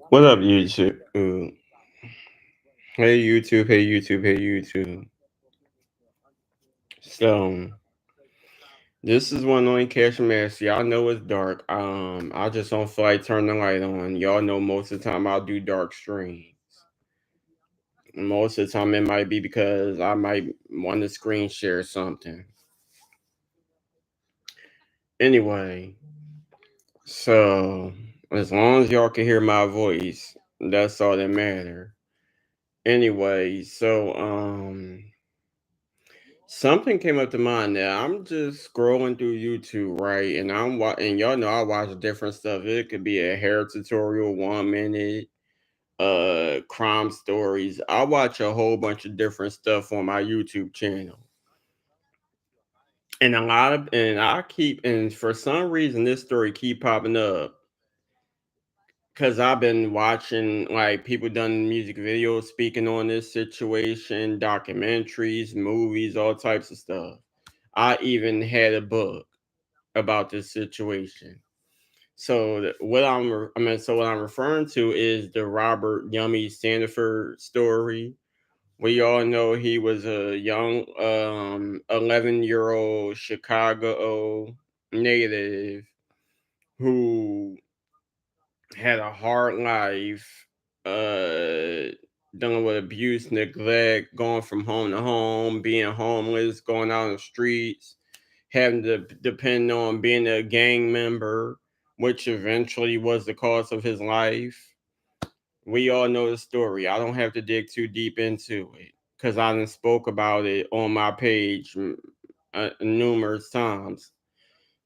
What up, YouTube? Hey, YouTube. Hey, YouTube. Hey, YouTube. So, this is one on Cash Mass. Y'all know it's dark. I just don't feel like turn the light on. Y'all know most of the time I'll do dark streams. Most of the time it might be because I might want to screen share something. Anyway, so as long as y'all can hear my voice, that's all that matter. Anyway, something came up to mind now. I'm just scrolling through YouTube, right? And and y'all know I watch different stuff. It could be a hair tutorial, 1 minute, crime stories. I watch a whole bunch of different stuff on my YouTube channel. And and for some reason this story keep popping up because I've been watching like people done music videos speaking on this situation, documentaries, movies, all types of stuff. I even had a book about this situation. What I'm referring to is the Robert Yummy Sandifer story. We all know he was a young 11-year-old Chicago native who had a hard life, dealing with abuse, neglect, going from home to home, being homeless, going out on the streets, having to depend on being a gang member, which eventually was the cause of his life. We all know the story. I don't have to dig too deep into it because I done spoke about it on my page numerous times.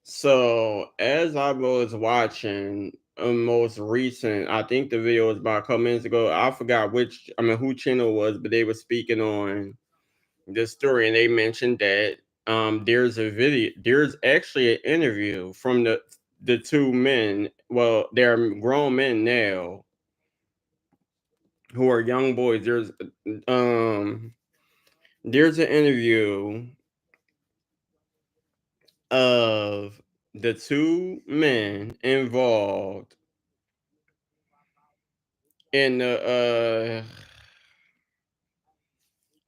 So as I was watching a most recent, I think the video was about a couple minutes ago. I forgot who channel it was, but they were speaking on this story and they mentioned that there's actually an interview from the two men. Well, they're grown men now who are young boys. Um there's an interview of the two men involved in the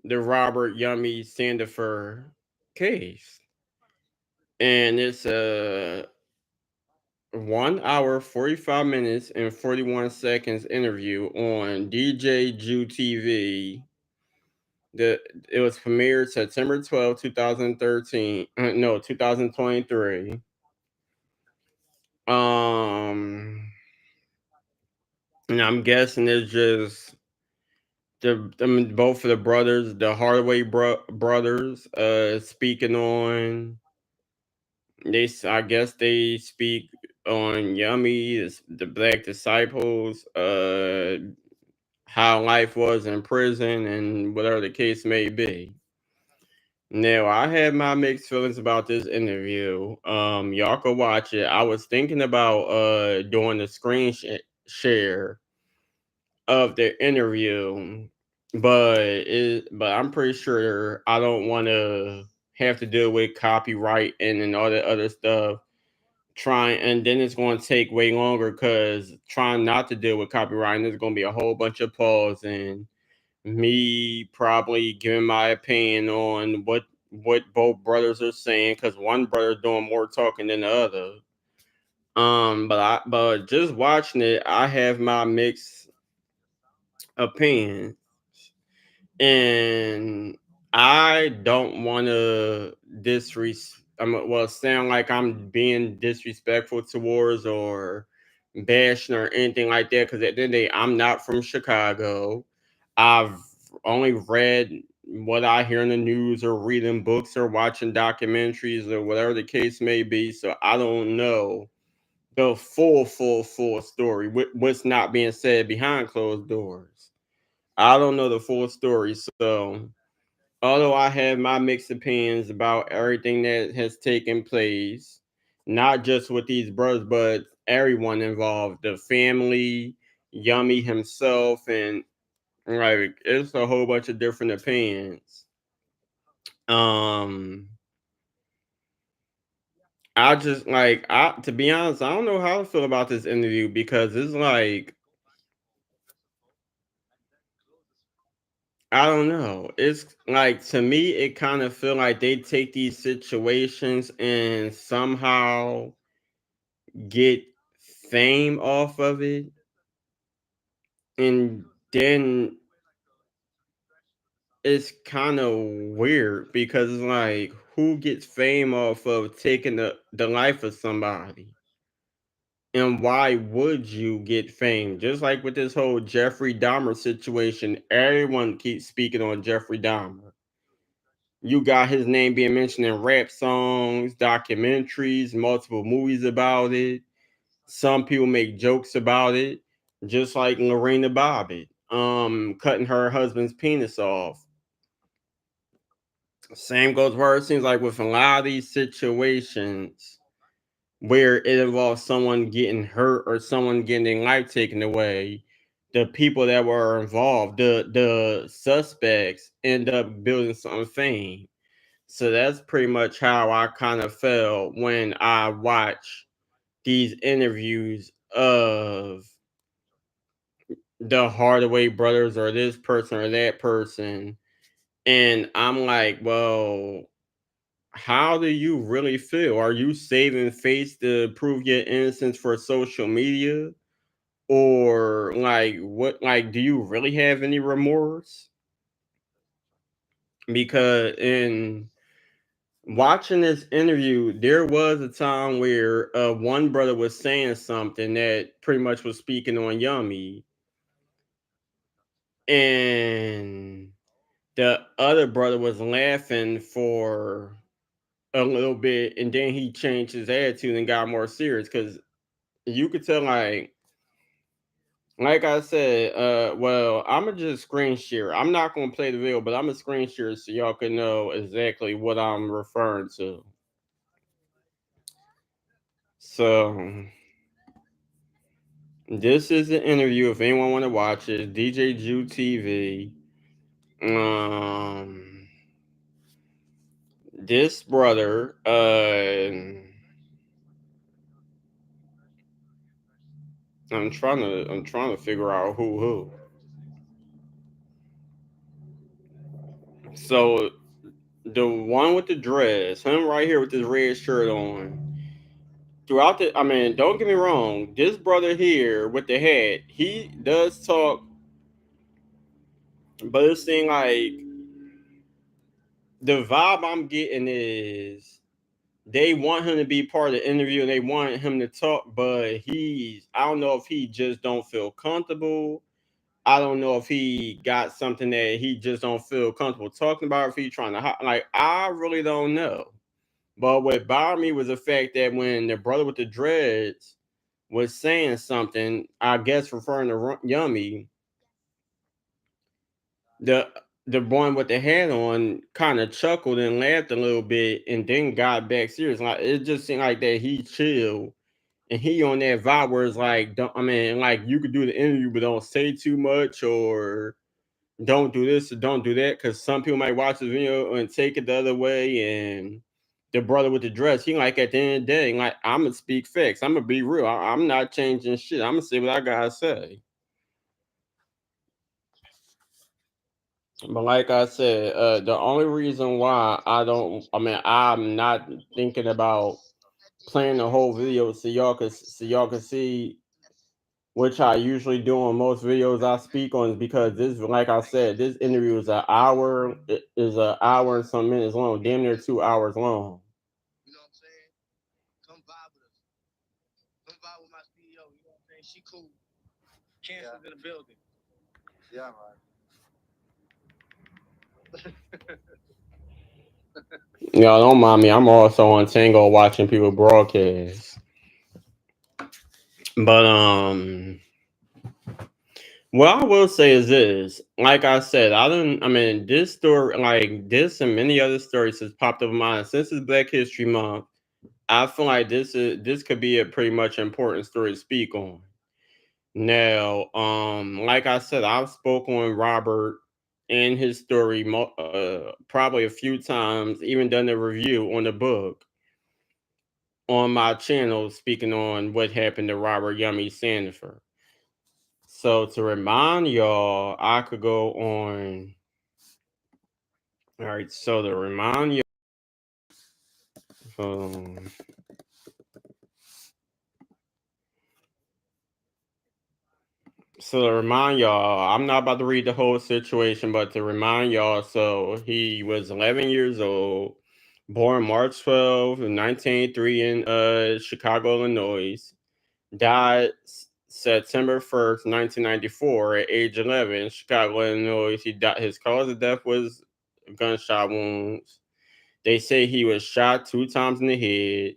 Robert Yummy Sandifer case. And it's 1 hour, 45 minutes, and 41 seconds interview on DJ Jew TV. The It was premiered September 12th, 2013. No, 2023. Um, and I'm guessing it's just both of the brothers, the Hardaway brothers, speaking on. I guess they speak on Yummy, the Black Disciples, how life was in prison, and whatever the case may be. Now, I had my mixed feelings about this interview. Y'all could watch it. I was thinking about doing the share of the interview, but I'm pretty sure I don't want to have to deal with copyright and all that other stuff. Trying and then it's going to take way longer because trying not to deal with copyright, there's going to be a whole bunch of pause and me probably giving my opinion on what both brothers are saying because one brother's doing more talking than the other. But just watching it, I have my mixed opinion, and I don't want to sound like I'm being disrespectful towards or bashing or anything like that. Because at the end of the day, I'm not from Chicago. I've only read what I hear in the news or reading books or watching documentaries or whatever the case may be. So I don't know the full story. What's not being said behind closed doors. I don't know the full story. So although I have my mixed opinions about everything that has taken place, not just with these brothers, but everyone involved, the family, Yummy himself, and like it's a whole bunch of different opinions. Um, I just like I to be honest, I don't know how to feel about this interview because it's like I don't know. It's like to me, it kind of feel like they take these situations and somehow get fame off of it, and then it's kind of weird because it's like who gets fame off of taking the life of somebody, and why would you get fame? Just like with this whole Jeffrey Dahmer situation, everyone keeps speaking on Jeffrey Dahmer. You got his name being mentioned in rap songs, documentaries, multiple movies about it. Some people make jokes about it, just like Lorena Bobbitt, cutting her husband's penis off. Same goes where it seems like with a lot of these situations where it involves someone getting hurt or someone getting their life taken away, the people that were involved, the suspects end up building some fame. So that's pretty much how I kind of felt when I watch these interviews of the Hardaway brothers or this person or that person. And I'm like, well, how do you really feel? Are you saving face to prove your innocence for social media? Or like what like do you really have any remorse? Because in watching this interview, there was a time where one brother was saying something that pretty much was speaking on Yummy, and the other brother was laughing for a little bit, and then he changed his attitude and got more serious because you could tell, like I said, well, I'm gonna just screen share. I'm not gonna play the video, but I'm gonna screen share so y'all can know exactly what I'm referring to. So this is an interview. If anyone want to watch it, DJ Jew TV. Um, this brother, I'm trying to figure out who. So the one with the dress, him right here with this red shirt on. Throughout the, I mean, don't get me wrong. This brother here with the hat, he does talk, but it seems like the vibe I'm getting is they want him to be part of the interview and they want him to talk, but I don't know if he just don't feel comfortable. I don't know if he got something that he just don't feel comfortable talking about, if he trying to like I really don't know. But what bothered me was the fact that when the brother with the dreads was saying something, I guess referring to Yummy, the the one with the hat on kind of chuckled and laughed a little bit and then got back serious. Like it just seemed like that he chill and he on that vibe where it's like, don't, I mean, like you could do the interview, but don't say too much or don't do this or don't do that because some people might watch the video and take it the other way. And the brother with the dress, he like at the end of the day, like I'm gonna speak facts. I'm gonna be real. I'm not changing shit. I'm gonna say what I gotta say. But like I said, the only reason why I mean, I'm not thinking about playing the whole video so y'all can see, which I usually do on most videos I speak on, is because this, like I said, this interview is an hour, it is an hour and some minutes long, damn near 2 hours long. Y'all don't mind me. I'm also on Tango watching people broadcast. But what I will say is this. Like I said, I mean, this story, like this and many other stories has popped up in mind since it's Black History Month. I feel like this could be a pretty much important story to speak on. Now, like I said, I've spoken with Robert and his story probably a few times, even done a review on the book. on my channel speaking on what happened to Robert Yummy Sandifer. So to remind y'all, I could go on. All right, so to remind you, um, so to remind y'all, I'm not about to read the whole situation, but to remind y'all, so he was 11 years old, born March 12th, 1903 in Chicago, Illinois. Died September 1st, 1994, at age 11, Chicago, Illinois. He died. His cause of death was gunshot wounds. They say he was shot 2 times in the head.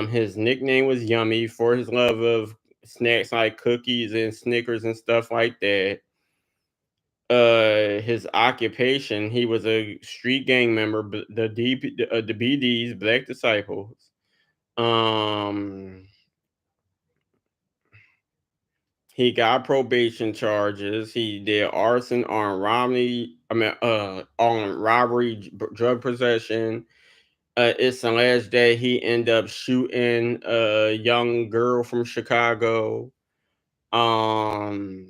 His nickname was Yummy for his love of snacks like cookies and Snickers and stuff like that. His occupation, he was a street gang member, the BD's Black Disciples. Um, he got probation charges. He did arson, armed robbery, drug possession. It's alleged that he ended up shooting a young girl from Chicago. Um,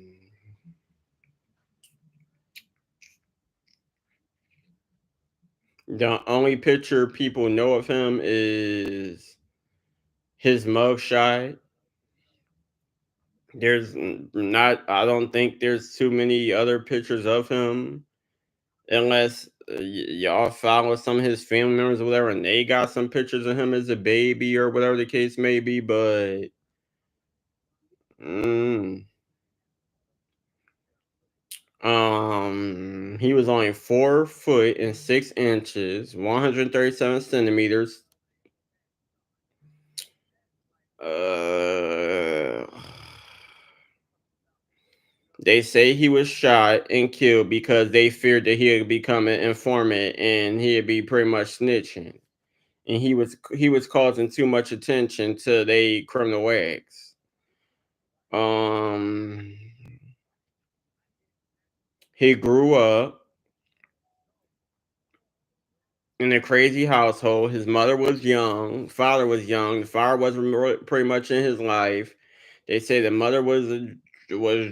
the only picture people know of him is his mugshot. There's not. I don't think there's too many other pictures of him, unless y'all follow some of his family members or whatever, and they got some pictures of him as a baby or whatever the case may be. But mm, he was only 4 foot and 6 inches, 137 centimeters. Uh, they say he was shot and killed because they feared that he would become an informant and he'd be pretty much snitching, and he was causing too much attention to they criminal acts. Um, he grew up in a crazy household. His mother was young, father was young. The father wasn't pretty much in his life. They say the mother was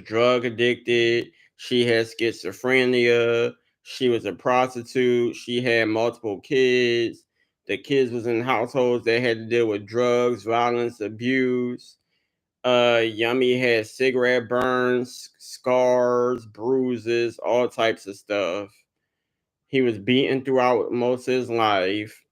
drug addicted. She had schizophrenia. She was a prostitute. She had multiple kids. The kids was in households that had to deal with drugs, violence, abuse. Yummy had cigarette burns, scars, bruises, all types of stuff. He was beaten throughout most of his life.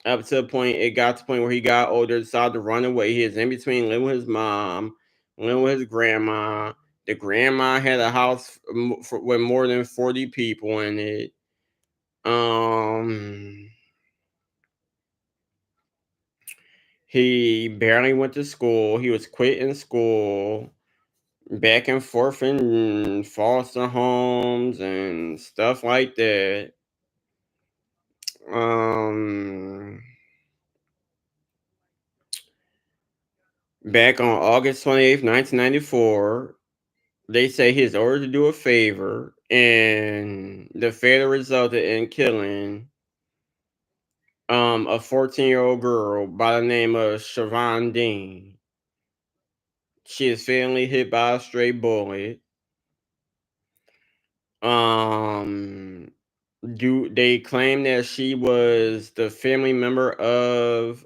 Up to the point, it got to the point where he got older, decided to run away. He was in between living with his mom, living with his grandma. The grandma had a house with more than 40 people in it. Um, he barely went to school. He was quitting school, back and forth in foster homes and stuff like that. Um, Back on August 28th, 1994, they say he is ordered to do a favor, and the favor resulted in killing a 14-year-old girl by the name of Siobhan Dean. She is fatally hit by a stray bullet. Um, do they claim that she was the family member of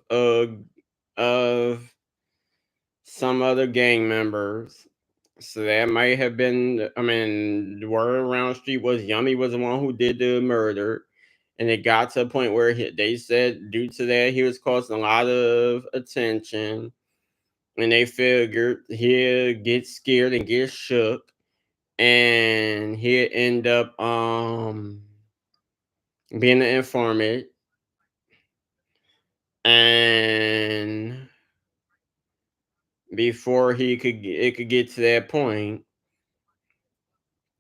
some other gang members? So that might have been. I mean, the word around the street was Yummy was the one who did the murder, and it got to a point where they said due to that he was causing a lot of attention, and they figured he'd get scared and get shook, and he'd end up being an informant, and before it could get to that point,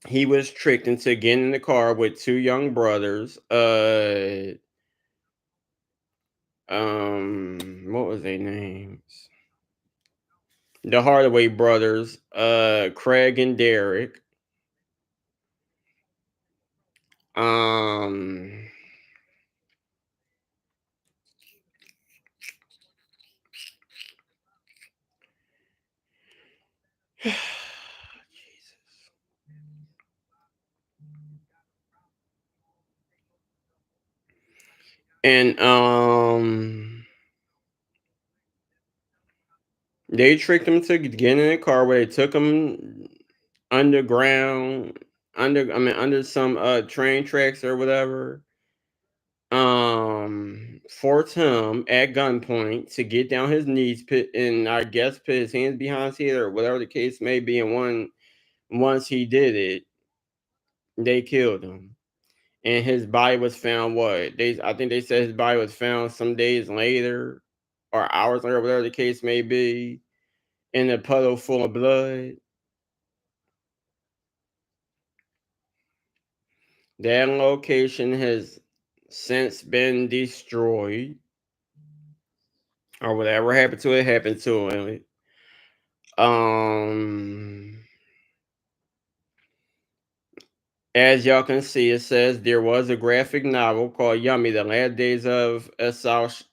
he was tricked into getting in the car with two young brothers. What was their names? The Hardaway brothers, Craig and Derek. Um, And they tricked him to get in a car where they took him underground, under some train tracks or whatever. Forced him at gunpoint to get down his knees, put and I guess put his hands behind his head or whatever the case may be. And once he did it, they killed him. And his body was found what? I think they said his body was found some days later or hours later, whatever the case may be, in a puddle full of blood. That location has since been destroyed, or whatever happened to it. Um, as y'all can see, it says there was a graphic novel called Yummy, The Last Days of a South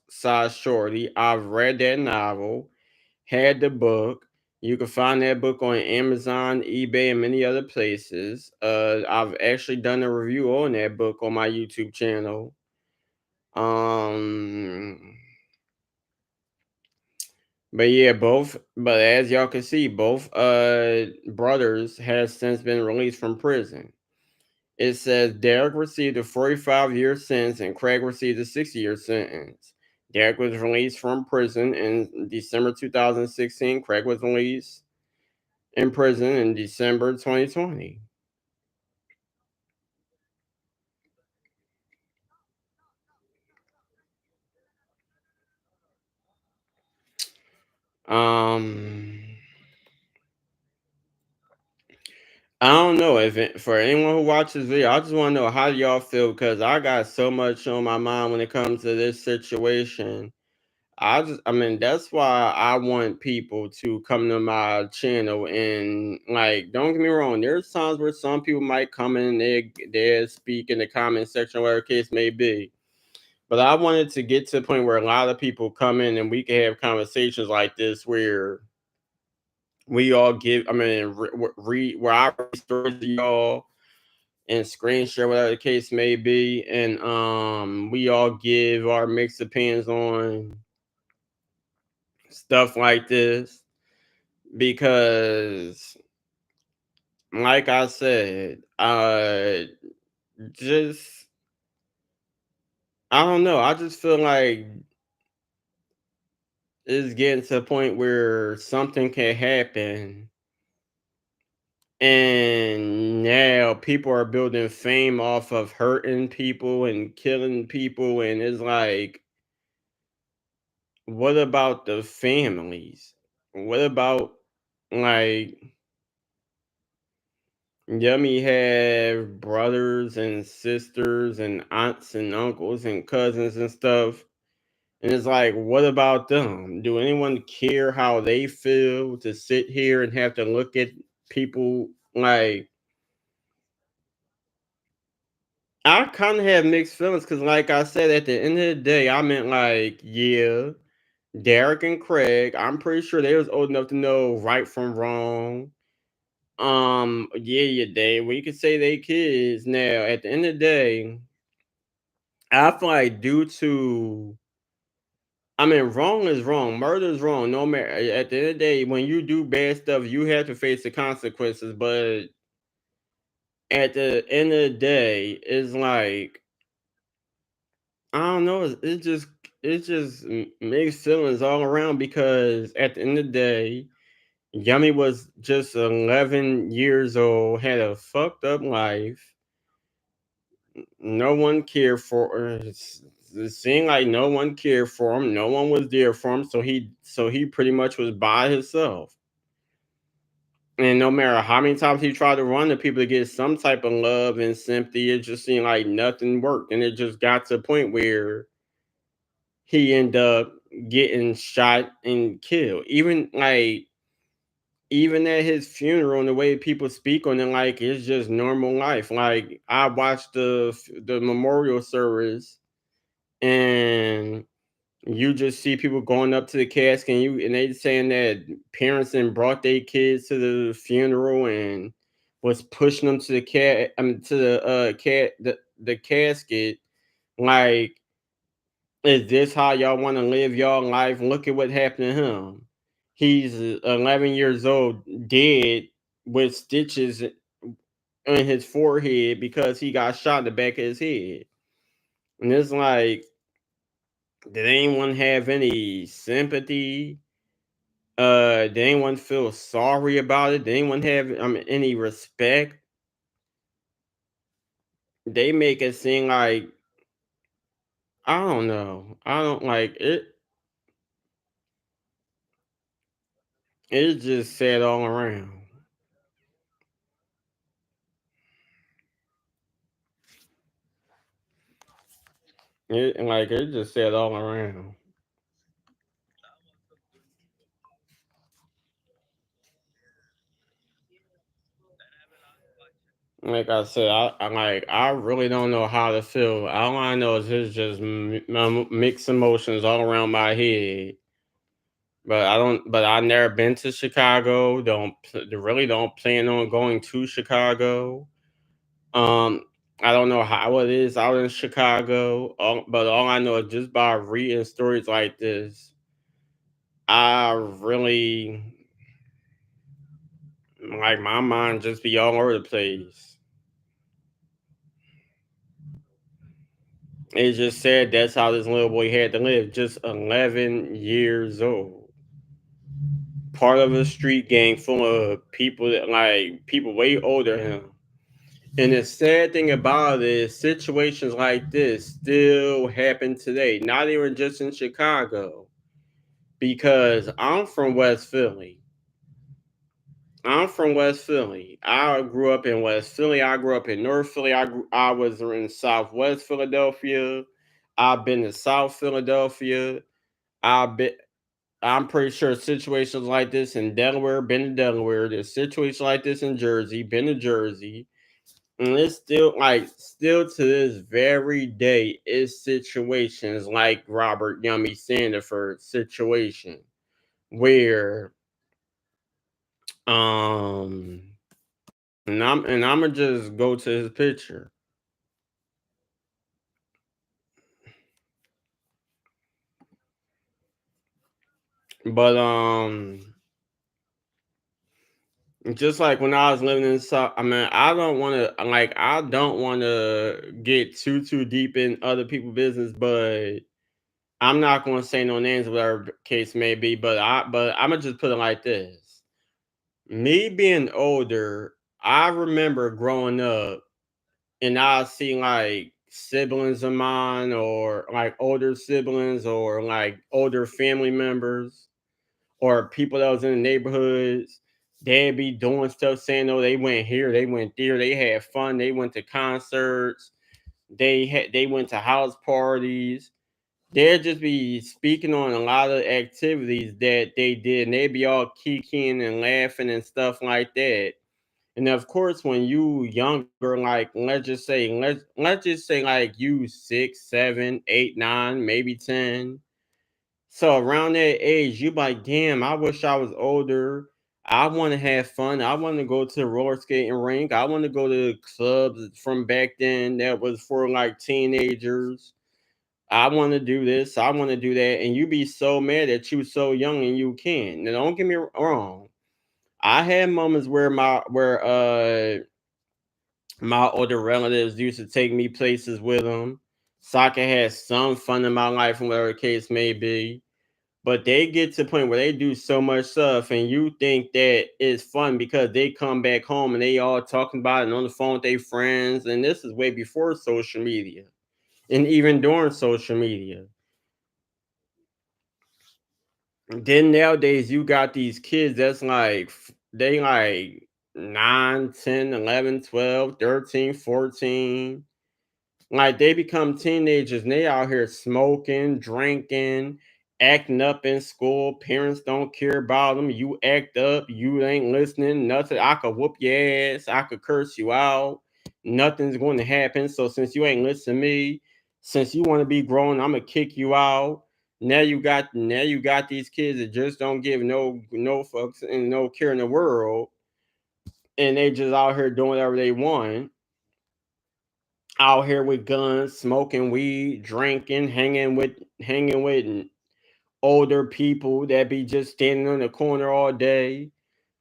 Side Shorty. I've read that novel, had the book. You can find that book on Amazon, eBay, and many other places. I've actually done a review on that book on my YouTube channel. Um, but yeah, but as y'all can see, both brothers has since been released from prison. It says Derek received a 45-year sentence and Craig received a 60-year sentence. Derek was released from prison in December 2016. Craig was released in prison in December 2020. Um, I don't know for anyone who watches video, I just want to know how do y'all feel because I got so much on my mind when it comes to this situation. I mean, that's why I want people to come to my channel and like, don't get me wrong. There's times where some people might come in and they speak in the comment section, whatever the case may be. But I wanted to get to the point where a lot of people come in and we can have conversations like this where we all give. I mean, read where I read stories to y'all and screen share, whatever the case may be, and we all give our mixed opinions on stuff like this because like I said, just I don't know. I just feel like it's getting to a point where something can happen and now people are building fame off of hurting people and killing people and it's like what about the families? What about like Yummy have brothers and sisters and aunts and uncles and cousins and stuff. And it's like, what about them? Do anyone care how they feel to sit here and have to look at people like I kind of have mixed feelings because, like I said, at the end of the day, I meant like, yeah, Derek and Craig. I'm pretty sure they was old enough to know right from wrong. Yeah, they we could say they kids. Now, at the end of the day, I feel like due to I mean, wrong is wrong. Murder is wrong. No matter at the end of the day, when you do bad stuff, you have to face the consequences. But at the end of the day, it's like I don't know. It just makes feelings all around because at the end of the day, Yummy was just 11 years old, had a fucked up life. No one cared for. It seemed like no one cared for him. No one was there for him. So he pretty much was by himself. And no matter how many times he tried to run to people to get some type of love and sympathy, it just seemed like nothing worked. And it just got to a point where he ended up getting shot and killed. Even at his funeral and the way people speak on it, like it's just normal life. Like I watched the memorial service and you just see people going up to the casket and they saying that parents and brought their kids to the funeral and was pushing them to the cat I mean to the cat the casket Like, is this how y'all want to live y'all life? Look at what happened to him. He's 11 years old, dead with stitches in his forehead because he got shot in the back of his head. And it's like, did anyone have any sympathy? Did anyone feel sorry about it? Did anyone have any respect? They make it seem like, I don't know. I don't like it. It's just sad all around. It's just sad all around. Like I said, I really don't know how to feel. All I know is it's just mixed emotions all around my head. But I don't. But I never been to Chicago. Really don't plan on going to Chicago. Um, I don't know how it is out in Chicago. But all I know is just by reading stories like this, I really like my mind just be all over the place. It's just sad that's how this little boy had to live, just 11 years old. Part of a street gang full of people that people way older than him. And the sad thing about it is situations like this still happen today, not even just in Chicago. Because I'm from West Philly. I'm from West Philly. I grew up in West Philly. I grew up in North Philly. I was in Southwest Philadelphia. I've been to South Philadelphia. I've been. I'm pretty sure situations like this in Delaware, been to Delaware. There's situations like this in Jersey, been to Jersey. And it's still to this very day, is situations like Robert Yummy Sandifer situation where um and I'm gonna just go to his picture. But just like when I was living in South, I don't want to get too deep in other people's business, but I'm not going to say no names, whatever the case may be. But I'm gonna just put it like this: me being older, I remember growing up, and I see like siblings of mine, or like older siblings, or like older family members, or people that was in the neighborhoods. They'd be doing stuff, saying, "Oh, they went here, they went there, they had fun, they went to concerts, they went to house parties." They'd just be speaking on a lot of activities that they did, and they'd be all kikiing and laughing and stuff like that. And of course, when you younger, like let's just say like you 6, 7, 8, 9, maybe 10. So around that age, you like, damn, I wish I was older. I want to have fun. I want to go to the roller skating rink. I want to go to clubs from back then that was for like teenagers. I want to do this. I want to do that. And you be so mad that you so young and you can. Now, don't get me wrong. I had moments where my older relatives used to take me places with them, so I could have some fun in my life, and whatever the case may be. But they get to the point where they do so much stuff, and you think that it's fun because they come back home and they all talking about it and on the phone with their friends. And this is way before social media, and even during social media. Then nowadays you got these kids that's like they like 9, 10, 11, 12, 13, 14. Like they become teenagers and they out here smoking, drinking, acting up in school. Parents don't care about them. You act up, you ain't listening, nothing. I could whoop your ass, I could curse you out. Nothing's going to happen. So since you ain't listening to me, since you want to be grown, I'm gonna kick you out. Now you got these kids that just don't give no fucks and no care in the world, and they just out here doing whatever they want. out here with guns, smoking weed, drinking, hanging with older people that be just standing on the corner all day.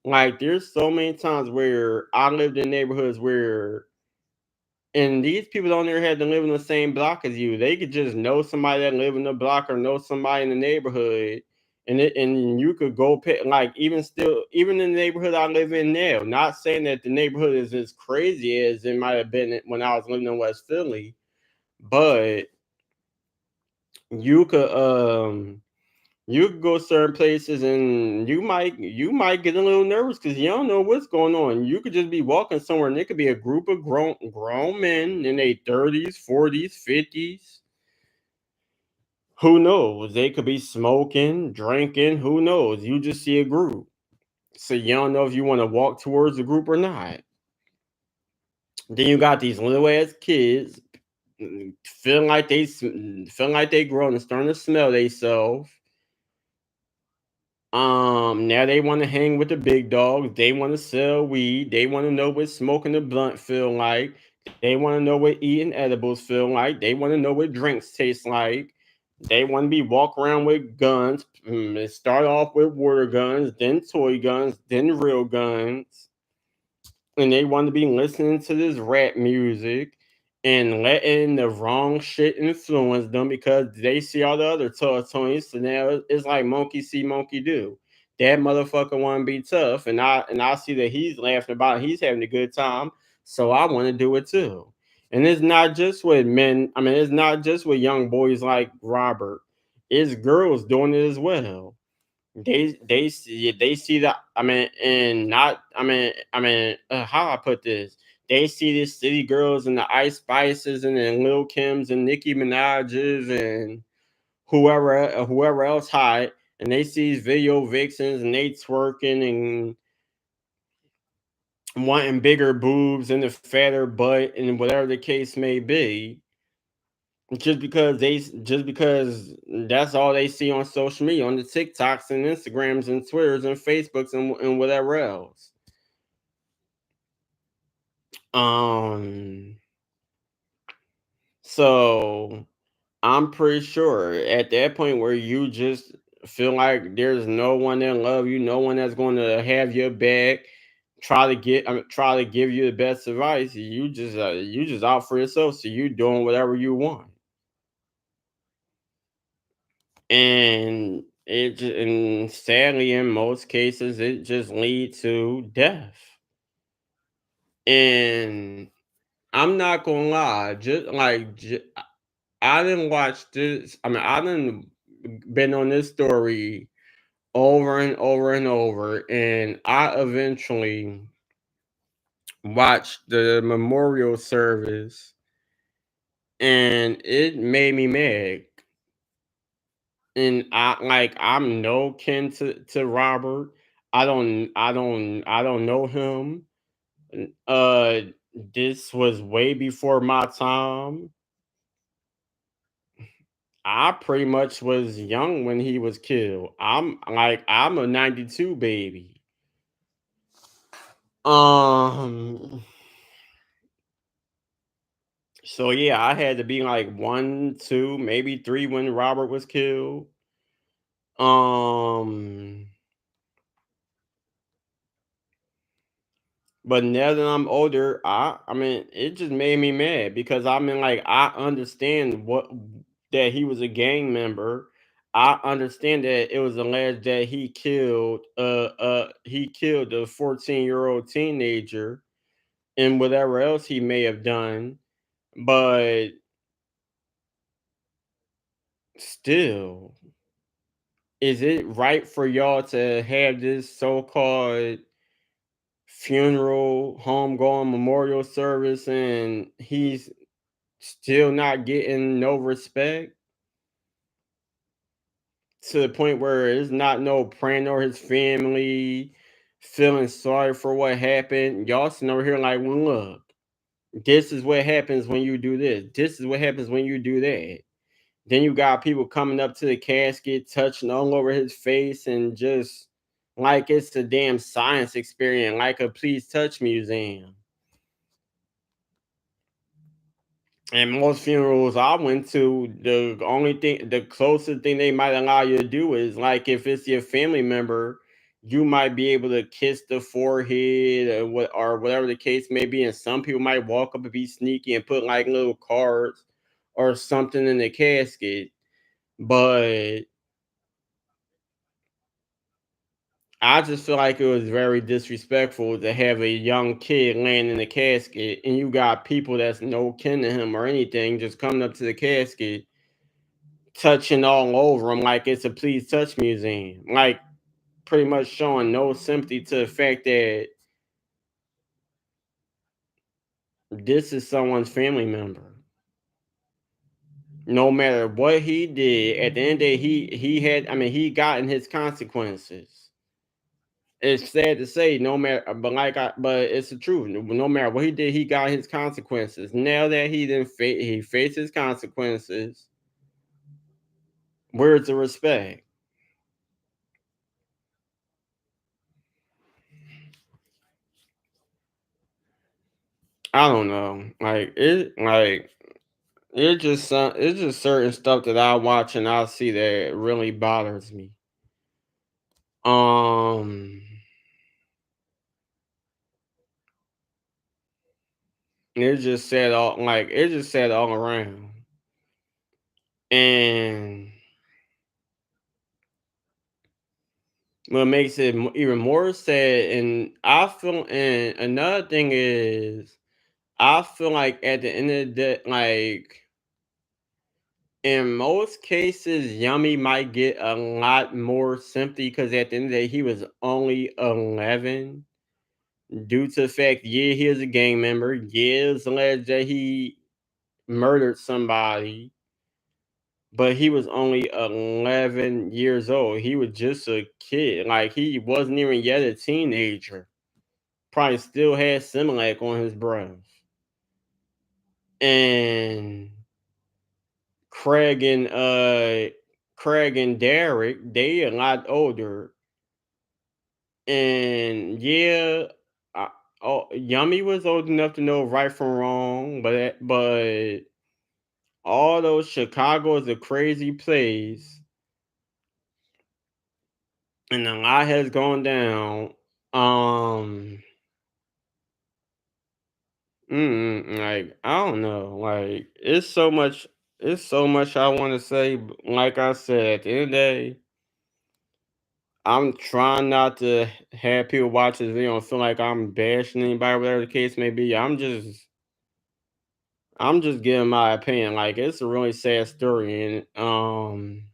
Like there's so many times where I lived in neighborhoods where and these people on there had to live in the same block as you. They could just know somebody that live in the block or know somebody in the neighborhood. And you could go pay, like even in the neighborhood I live in now. Not saying that the neighborhood is as crazy as it might have been when I was living in West Philly, but you could you could go certain places and you might get a little nervous because you don't know what's going on. You could just be walking somewhere and it could be a group of grown men in their 30s, 40s, 50s. Who knows? They could be smoking, drinking, who knows? You just see a group. So you don't know if you want to walk towards the group or not. Then you got these little ass kids feeling like they grown and starting to smell themselves. Now they want to hang with the big dogs. They want to sell weed. They want to know what smoking a blunt feel like. They want to know what eating edibles feel like. They want to know what drinks taste like. They want to be walk around with guns. It start off with water guns, then toy guns, then real guns, and they want to be listening to this rap music and letting the wrong shit influence them because they see all the other toy toys. So now it's like monkey see, monkey do. That motherfucker want to be tough, and I see that he's laughing about it. He's having a good time, so I want to do it too. And it's not just with men. I mean, it's not just with young boys like Robert. It's girls doing it as well. They see that. I mean, and not. How I put this? They see these city girls and the Ice Spices and then Lil Kims and Nicki Minaj's and whoever else hot, and they see these video vixens and they twerking and wanting bigger boobs and a fatter butt and whatever the case may be. Just because that's all they see on social media, on the TikToks and Instagrams and Twitters and Facebooks and whatever else. Um, so I'm pretty sure at that point where you just feel like there's no one that love you, no one that's going to have your back, try to give you the best advice. You just out for yourself, so you doing whatever you want. And sadly in most cases it just leads to death. And I'm not gonna lie, I didn't watch this. I mean, I didn't been on this story over and over and over, and I eventually watched the memorial service, and it made me mad. And I'm no kin to Robert. I don't know him. Uh this was way before my time. I pretty much was young when he was killed. I'm a 92 baby. Um so yeah, I had to be like 1, 2, maybe 3 when Robert was killed. Um But now that I'm older, I mean, it just made me mad because I mean, like, I understand that he was a gang member. I understand that it was alleged that he killed a 14-year-old teenager and whatever else he may have done. But still, is it right for y'all to have this so-called funeral, homegoing memorial service and he's still not getting no respect to the point where it's not no praying or his family feeling sorry for what happened. Y'all sitting over here like, well, look, this is what happens when you do this. This is what happens when you do that. Then you got people coming up to the casket, touching all over his face, and just like it's a damn science experiment, like a please touch museum. And most funerals I went to, the closest thing they might allow you to do is like if it's your family member, you might be able to kiss the forehead or whatever the case may be. And some people might walk up and be sneaky and put like little cards or something in the casket. But I just feel like it was very disrespectful to have a young kid laying in the casket and you got people that's no kin to him or anything just coming up to the casket touching all over him like it's a please touch museum. Like pretty much showing no sympathy to the fact that this is someone's family member. No matter what he did, at the end of the day, he had he gotten his consequences. It's sad to say, no matter, but it's the truth. No matter what he did, he got his consequences. Now that he faces consequences, where's the respect? I don't know. It's just certain stuff that I watch and I see that really bothers me. Um, it's just sad all around. And what makes it even more sad, and another thing is, I feel like at the end of the day, like in most cases, Yummy might get a lot more sympathy because at the end of the day, he was only 11. Due to the fact, yeah, he is a gang member. Yeah, it's alleged that he murdered somebody, but he was only 11 years old. He was just a kid. Like, he wasn't even yet a teenager. Probably still had Similac on his breath. And Craig and uh Craig and Derek, they a lot older. And yeah, I, Yummy was old enough to know right from wrong, but although Chicago is a crazy place and a lot has gone down, um, like I don't know, like it's so much I want to say. But like I said, at the end of the day, I'm trying not to have people watch this video and feel like I'm bashing anybody, whatever the case may be. I'm just giving my opinion. Like it's a really sad story, and um.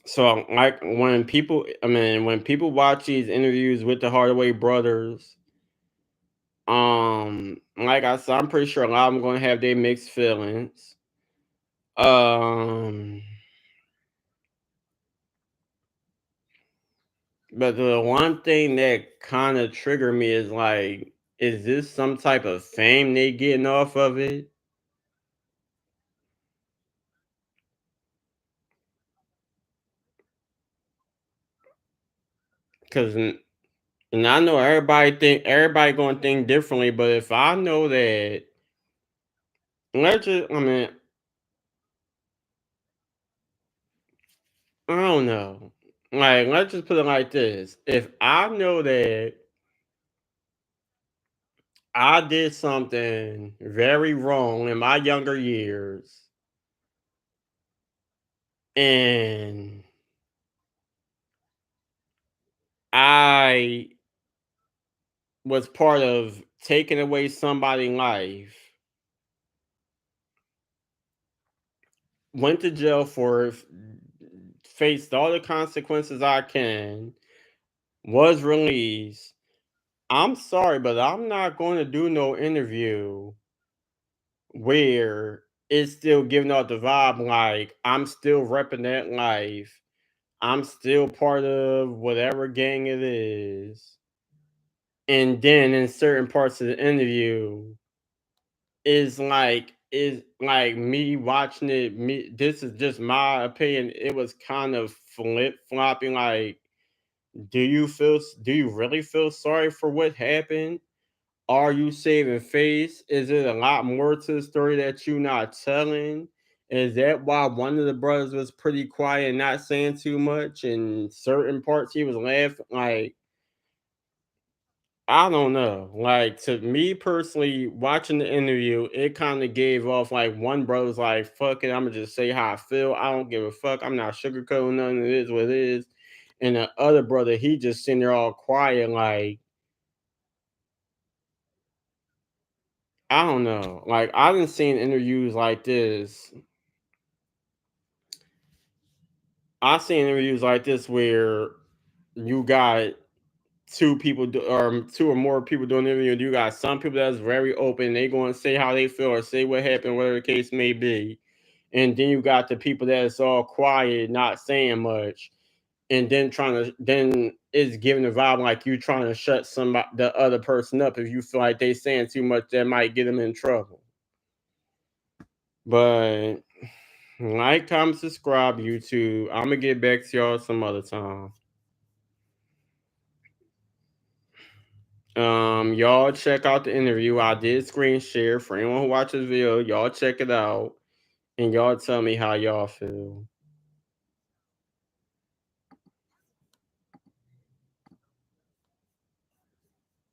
So, like, when people watch these interviews with the Hardaway brothers, like I said, I'm pretty sure a lot of them gonna have their mixed feelings. Um, but the one thing that kind of triggered me is like, is this some type of fame they getting off of it? Because, and I know everybody gonna think differently, but if I know that, let's just, I don't know. Like, let's just put it like this. If I know that I did something very wrong in my younger years and I was part of taking away somebody's life, went to jail for it, faced all the consequences I can, was released. I'm sorry, but I'm not going to do no interview where it's still giving out the vibe like I'm still repping that life. I'm still part of whatever gang it is. And then in certain parts of the interview, is like me watching it. Me, this is just my opinion. It was kind of flip flopping. Like, do you really feel sorry for what happened? Are you saving face? Is it a lot more to the story that you not telling? Is that why one of the brothers was pretty quiet and not saying too much? And certain parts he was laughing. Like, I don't know. Like, to me personally, watching the interview, it kind of gave off like one brother's like, fuck it, I'm gonna just say how I feel. I don't give a fuck. I'm not sugarcoating nothing. It is what it is. And the other brother, he just sitting there all quiet, like, I don't know. Like, I didn't seen interviews like this. I've seen interviews like this where you got or two or more people doing the interview. You got some people that's very open. They going to say how they feel or say what happened, whatever the case may be. And then you got the people that's all quiet, not saying much, and then it's giving the vibe like you trying to shut the other person up if you feel like they saying too much that might get them in trouble. But like, comment, subscribe, YouTube. I'm gonna get back to y'all some other time. Y'all check out the interview. I did screen share for anyone who watches the video. Y'all check it out and y'all tell me how y'all feel.